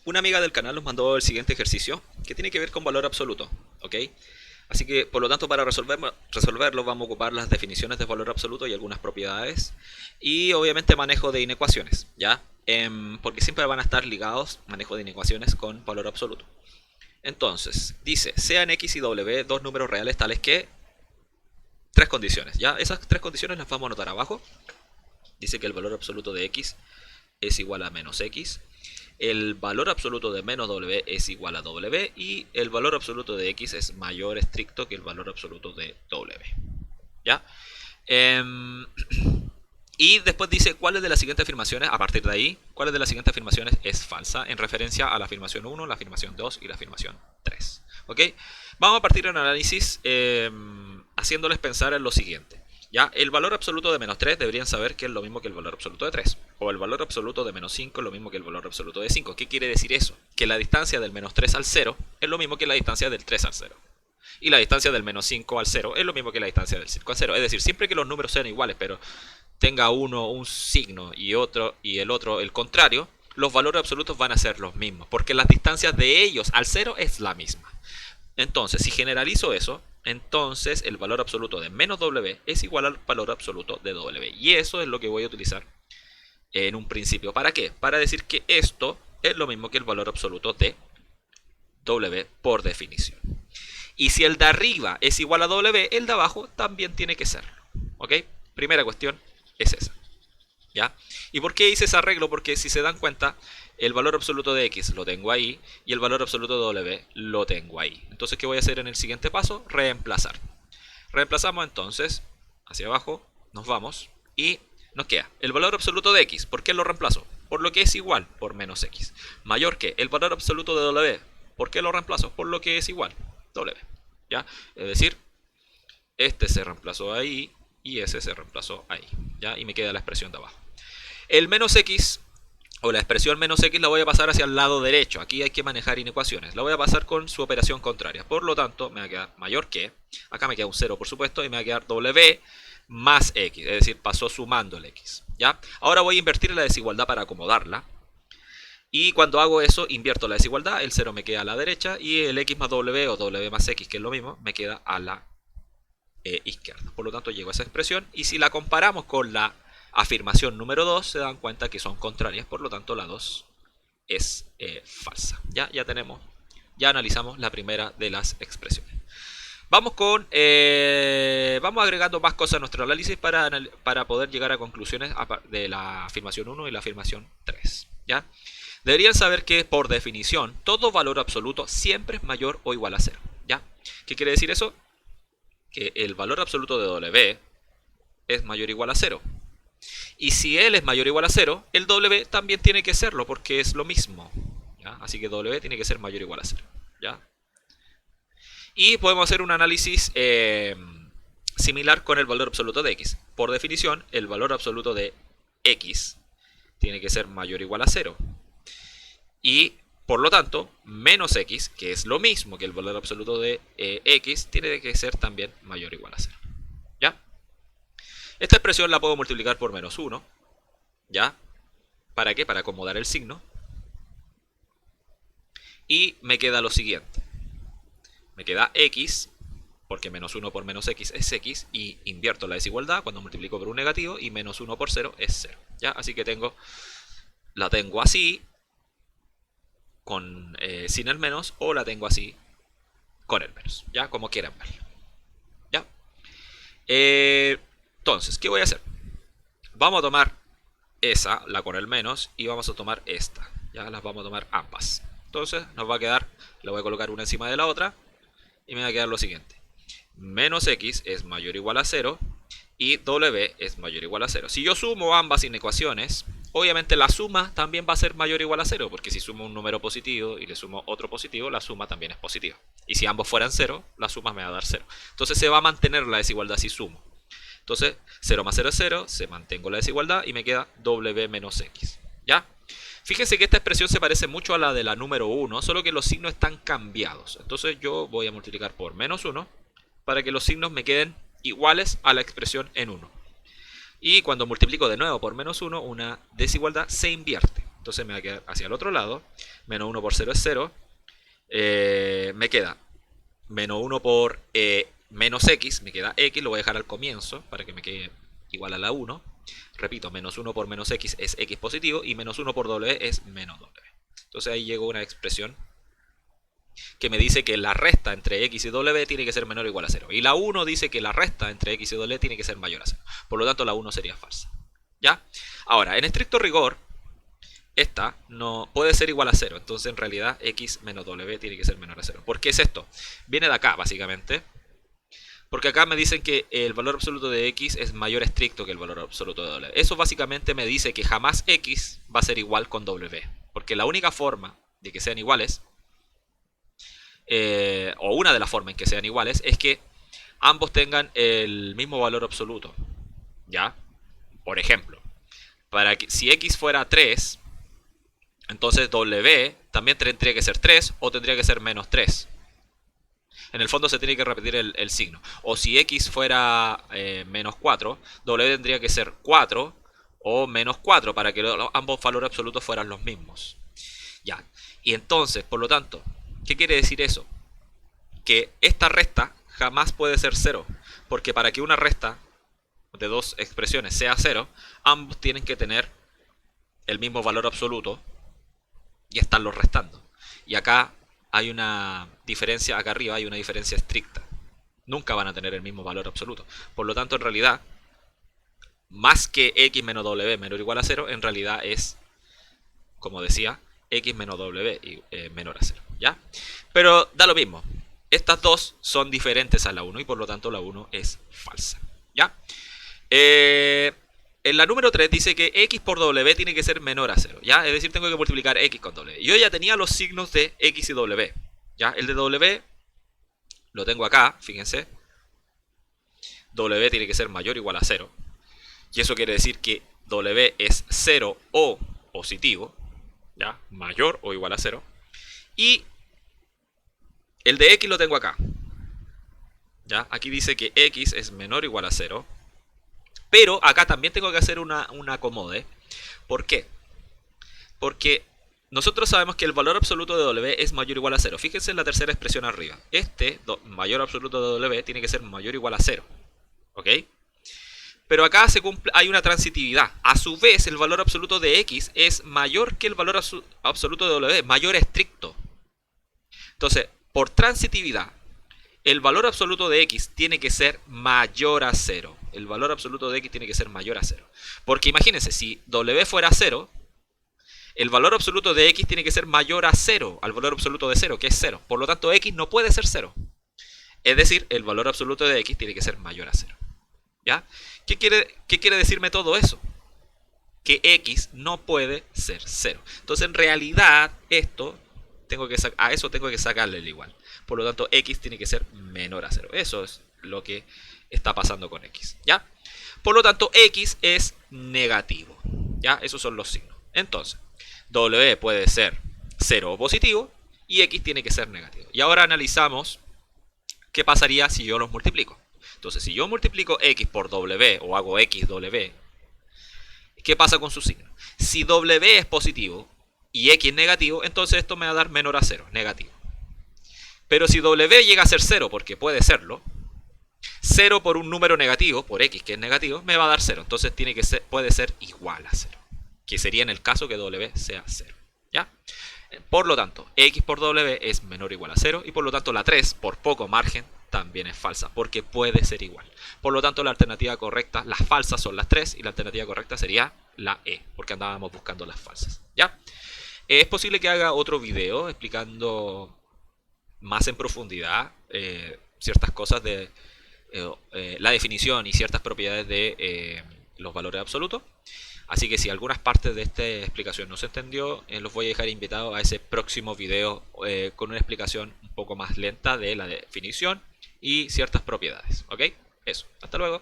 Una amiga del canal nos mandó el siguiente ejercicio que tiene que ver con valor absoluto, ¿ok? Así que, por lo tanto, para resolverlo vamos a ocupar las definiciones de valor absoluto y algunas propiedades y obviamente manejo de inecuaciones, ¿ya? Porque siempre van a estar ligados manejo de inecuaciones con valor absoluto. Entonces, dice, sean x y w dos números reales tales que tres condiciones, ¿ya? Esas tres condiciones las vamos a anotar abajo. Dice que el valor absoluto de x es igual a menos x, el valor absoluto de menos w es igual a w y el valor absoluto de x es mayor estricto que el valor absoluto de w. ¿Ya? Y después dice cuáles de las siguientes afirmaciones, a partir de ahí, cuáles de las siguientes afirmaciones es falsa en referencia a la afirmación 1, la afirmación 2 y la afirmación 3. ¿Ok? Vamos a partir en análisis haciéndoles pensar en lo siguiente. ¿Ya? El valor absoluto de menos 3 deberían saber que es lo mismo que el valor absoluto de 3. O el valor absoluto de menos 5 es lo mismo que el valor absoluto de 5. ¿Qué quiere decir eso? Que la distancia del menos 3 al 0 es lo mismo que la distancia del 3 al 0. Y la distancia del menos 5 al 0 es lo mismo que la distancia del 5 al 0. Es decir, siempre que los números sean iguales, pero tenga uno un signo y el otro el contrario, los valores absolutos van a ser los mismos. Porque las distancias de ellos al 0 es la misma. Entonces, si generalizo eso, entonces el valor absoluto de menos w es igual al valor absoluto de w. Y eso es lo que voy a utilizar en un principio. ¿Para qué? Para decir que esto es lo mismo que el valor absoluto de w por definición. Y si el de arriba es igual a w, el de abajo también tiene que serlo. ¿Ok? Primera cuestión es esa. ¿Ya? ¿Y por qué hice ese arreglo? Porque si se dan cuenta, el valor absoluto de x lo tengo ahí y el valor absoluto de w lo tengo ahí. Entonces, ¿qué voy a hacer en el siguiente paso? Reemplazar. Reemplazamos entonces, hacia abajo, nos vamos y nos queda el valor absoluto de x. ¿Por qué lo reemplazo? Por lo que es igual, por menos x. Mayor que el valor absoluto de w. ¿Por qué lo reemplazo? Por lo que es igual, w. ¿Ya? Es decir, este se reemplazó ahí y ese se reemplazó ahí. ¿Ya? Y me queda la expresión de abajo. El menos x o la expresión menos x la voy a pasar hacia el lado derecho. Aquí hay que manejar inecuaciones. La voy a pasar con su operación contraria. Por lo tanto, me va a quedar mayor que. Acá me queda un 0, por supuesto, y me va a quedar w más x. Es decir, pasó sumando el x. ¿Ya? Ahora voy a invertir la desigualdad para acomodarla. Y cuando hago eso, invierto la desigualdad. El 0 me queda a la derecha y el x más w o w más x, que es lo mismo, me queda a la izquierda. Por lo tanto, llego a esa expresión. Y si la comparamos con la afirmación número 2, se dan cuenta que son contrarias, por lo tanto la 2 es falsa. Ya tenemos, ya analizamos la primera de las expresiones. Vamos vamos agregando más cosas a nuestro análisis para poder llegar a conclusiones de la afirmación 1 y la afirmación 3. ¿Ya? Deberían saber que por definición todo valor absoluto siempre es mayor o igual a 0. ¿Ya? ¿Qué quiere decir eso? Que el valor absoluto de w es mayor o igual a 0. Y si L es mayor o igual a 0, el W también tiene que serlo porque es lo mismo. ¿Ya? Así que W tiene que ser mayor o igual a 0. ¿Ya? Y podemos hacer un análisis similar con el valor absoluto de X. Por definición, el valor absoluto de X tiene que ser mayor o igual a 0. Y por lo tanto, menos X, que es lo mismo que el valor absoluto de X, tiene que ser también mayor o igual a 0. ¿Ya? Esta expresión la puedo multiplicar por menos 1. ¿Ya? ¿Para qué? Para acomodar el signo. Y me queda lo siguiente. Me queda x, porque menos 1 por menos x es x, y invierto la desigualdad cuando multiplico por un negativo, y menos 1 por 0 es 0. ¿Ya? Así que la tengo así, sin el menos, o la tengo así, con el menos. ¿Ya? Como quieran verlo. ¿Ya? Entonces, ¿qué voy a hacer? Vamos a tomar esa, la con el menos, y vamos a tomar esta. Ya las vamos a tomar ambas. Entonces nos va a quedar, le voy a colocar una encima de la otra, y me va a quedar lo siguiente. Menos x es mayor o igual a 0, y w es mayor o igual a 0. Si yo sumo ambas inecuaciones, obviamente la suma también va a ser mayor o igual a 0, porque si sumo un número positivo y le sumo otro positivo, la suma también es positiva. Y si ambos fueran 0, la suma me va a dar 0. Entonces se va a mantener la desigualdad si sumo. Entonces 0 más 0 es 0, se mantengo la desigualdad y me queda w menos x. ¿Ya? Fíjense que esta expresión se parece mucho a la de la número 1, solo que los signos están cambiados. Entonces yo voy a multiplicar por menos 1 para que los signos me queden iguales a la expresión en 1. Y cuando multiplico de nuevo por menos 1, una desigualdad se invierte. Entonces me va a quedar hacia el otro lado. Menos 1 por 0 es 0. Me queda menos 1 por menos x. Me queda x. Lo voy a dejar al comienzo para que me quede igual a la 1. Repito, menos 1 por menos x es x positivo. Y menos 1 por w es menos w. Entonces ahí llegó una expresión que me dice que la resta entre x y w tiene que ser menor o igual a 0. Y la 1 dice que la resta entre x y w tiene que ser mayor a 0. Por lo tanto, la 1 sería falsa. ¿Ya? Ahora, en estricto rigor, esta no puede ser igual a 0. Entonces, en realidad, x menos w tiene que ser menor a 0. ¿Por qué es esto? Viene de acá, básicamente. Porque acá me dicen que el valor absoluto de x es mayor estricto que el valor absoluto de w. Eso básicamente me dice que jamás x va a ser igual con w. Porque la única forma de que sean iguales, o una de las formas en que sean iguales, es que ambos tengan el mismo valor absoluto. ¿Ya? Por ejemplo, si x fuera 3, entonces w también tendría que ser 3 o tendría que ser menos 3. En el fondo se tiene que repetir el signo. O si x fuera menos 4, w tendría que ser 4 o menos 4 para que ambos valores absolutos fueran los mismos. Ya. Y entonces, por lo tanto, ¿qué quiere decir eso? Que esta resta jamás puede ser 0. Porque para que una resta de dos expresiones sea 0, ambos tienen que tener el mismo valor absoluto y estarlos restando. Y acá hay una diferencia, acá arriba hay una diferencia estricta. Nunca van a tener el mismo valor absoluto. Por lo tanto, en realidad, más que x menos w menor o igual a 0, en realidad es, como decía, x menos w menor a 0. ¿Ya? Pero da lo mismo. Estas dos son diferentes a la 1 y por lo tanto la 1 es falsa. ¿Ya? En la número 3 dice que x por w tiene que ser menor a 0. ¿Ya? Es decir, tengo que multiplicar x con w. Yo ya tenía los signos de x y w. ¿Ya? El de w lo tengo acá, fíjense. W tiene que ser mayor o igual a 0. Y eso quiere decir que w es 0 o positivo. ¿Ya? Mayor o igual a 0. Y el de x lo tengo acá. ¿Ya? Aquí dice que x es menor o igual a 0. Pero acá también tengo que hacer una acomode. ¿Por qué? Porque nosotros sabemos que el valor absoluto de w es mayor o igual a 0. Fíjense en la tercera expresión arriba. Este mayor absoluto de w tiene que ser mayor o igual a 0. ¿Ok? Pero acá hay una transitividad. A su vez, el valor absoluto de x es mayor que el valor absoluto de w. Mayor estricto. Entonces, por transitividad, el valor absoluto de x tiene que ser mayor a 0. El valor absoluto de x tiene que ser mayor a 0. Porque imagínense, si w fuera 0, el valor absoluto de x tiene que ser mayor a 0, al valor absoluto de 0, que es 0. Por lo tanto, x no puede ser 0. Es decir, el valor absoluto de x tiene que ser mayor a 0. ¿Ya? ¿Qué quiere decirme todo eso? Que x no puede ser 0. Entonces, en realidad, a eso tengo que sacarle el igual. Por lo tanto, x tiene que ser menor a 0. Eso es lo que está pasando con x. ¿Ya? Por lo tanto, x es negativo. ¿Ya? Esos son los signos. Entonces, w puede ser 0 o positivo y x tiene que ser negativo. Y ahora analizamos qué pasaría si yo los multiplico. Entonces, si yo multiplico x por w o hago x w, ¿qué pasa con su signo? Si w es positivo y x negativo, entonces esto me va a dar menor a 0, negativo. Pero si w llega a ser 0, porque puede serlo, 0 por un número negativo, por x que es negativo, me va a dar 0. Entonces puede ser igual a 0, que sería en el caso que w sea 0. ¿Ya? Por lo tanto, x por w es menor o igual a 0 y por lo tanto la 3, por poco margen, también es falsa, porque puede ser igual. Por lo tanto, la alternativa correcta, las falsas son las 3 y la alternativa correcta sería la E, porque andábamos buscando las falsas. ¿Ya? Es posible que haga otro video explicando más en profundidad ciertas cosas de la definición y ciertas propiedades de los valores absolutos. Así que si algunas partes de esta explicación no se entendió, los voy a dejar invitados a ese próximo video con una explicación un poco más lenta de la definición y ciertas propiedades. ¿Ok? Eso. Hasta luego.